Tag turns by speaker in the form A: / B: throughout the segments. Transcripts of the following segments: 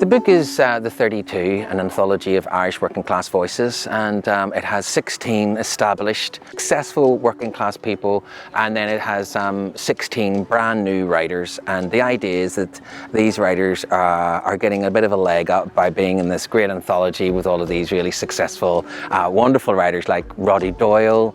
A: The book is The 32, an anthology of Irish working class voices, and it has 16 established, successful working class people, and then it has 16 brand new writers. And the idea is that these writers are getting a bit of a leg up by being in this great anthology with all of these really successful, wonderful writers like Roddy Doyle,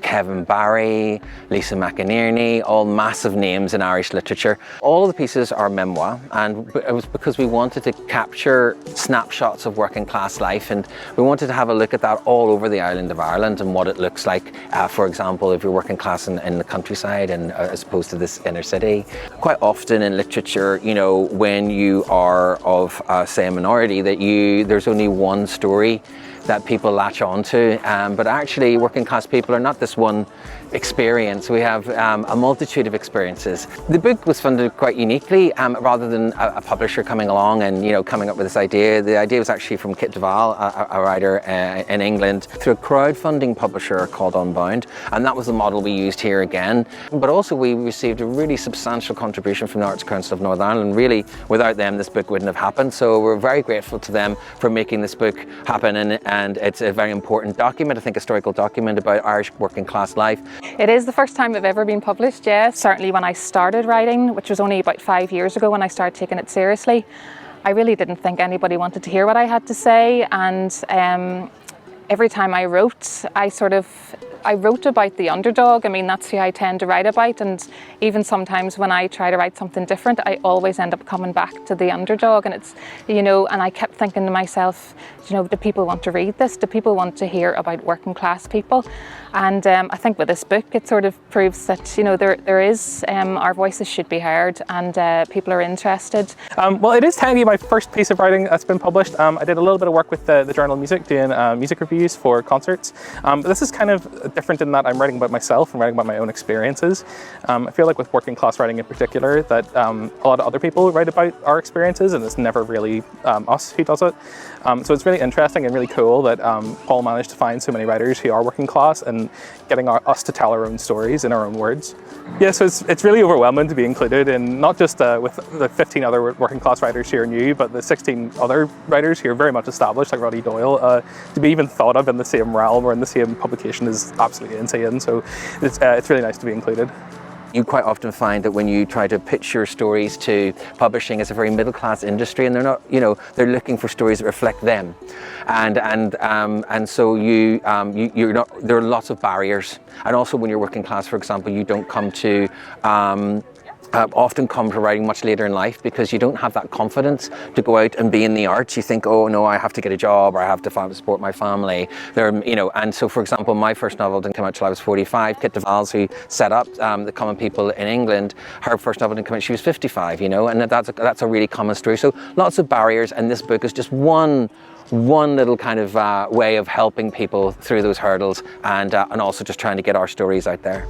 A: Kevin Barry, Lisa McInerney, all massive names in Irish literature. All of the pieces are memoir, and it was because we wanted to capture snapshots of working class life, and we wanted to have a look at that all over the island of Ireland and what it looks like, for example, if you're working class in the countryside and as opposed to this inner city. Quite often in literature, you know, when you are of, say, a minority, that there's only one story that people latch on to, but actually working class people are not this one experience. We have a multitude of experiences. The book was funded quite uniquely, rather than a publisher coming along and, you know, coming up with this idea. The idea was actually from Kit Duval, a writer in England, through a crowdfunding publisher called Unbound, and that was the model we used here again. But also we received a really substantial contribution from the Arts Council of Northern Ireland. Really, without them this book wouldn't have happened, so we're very grateful to them for making this book happen, and it's a very important document, I think, a historical document about Irish working class life.
B: It is the first time I've ever been published, yes. Certainly when I started writing, which was only about 5 years ago when I started taking it seriously, I really didn't think anybody wanted to hear what I had to say, and every time I wrote, I wrote about the underdog. I mean, that's who I tend to write about, and even sometimes when I try to write something different, I always end up coming back to the underdog, and it's, you know, and I kept thinking to myself, you know, do people want to read this? Do people want to hear about working class people? And I think with this book, it sort of proves that, you know, there is, our voices should be heard, and people are interested.
C: Well, it is technically my first piece of writing that's been published. I did a little bit of work with the Journal of Music, doing music reviews for concerts. But this is kind of different in that I'm writing about myself and writing about my own experiences. I feel like with working class writing in particular, that a lot of other people write about our experiences, and it's never really us who does it. So it's really interesting and really cool that Paul managed to find so many writers who are working class and getting us to tell our own stories in our own words. Yeah, so it's really overwhelming to be included in, not just with the 15 other working class writers who are new, but the 16 other writers who are very much established, like Roddy Doyle. To be even thought of in the same realm or in the same publication is absolutely insane, so it's really nice to be included.
A: You quite often find that when you try to pitch your stories to publishing, it's a very middle-class industry, and they're not, you know, they're looking for stories that reflect them, and so you're not. There are lots of barriers, and also when you're working class, for example, you don't come to. Often come to writing much later in life because you don't have that confidence to go out and be in the arts. You think, oh no, I have to get a job, or I have to support my family. You know, and so, for example, my first novel didn't come out till I was 45. Kit Duval's, who set up the Common People in England, her first novel didn't come out. She was 55. You know, and that's a really common story. So lots of barriers, and this book is just one little kind of way of helping people through those hurdles, and also just trying to get our stories out there.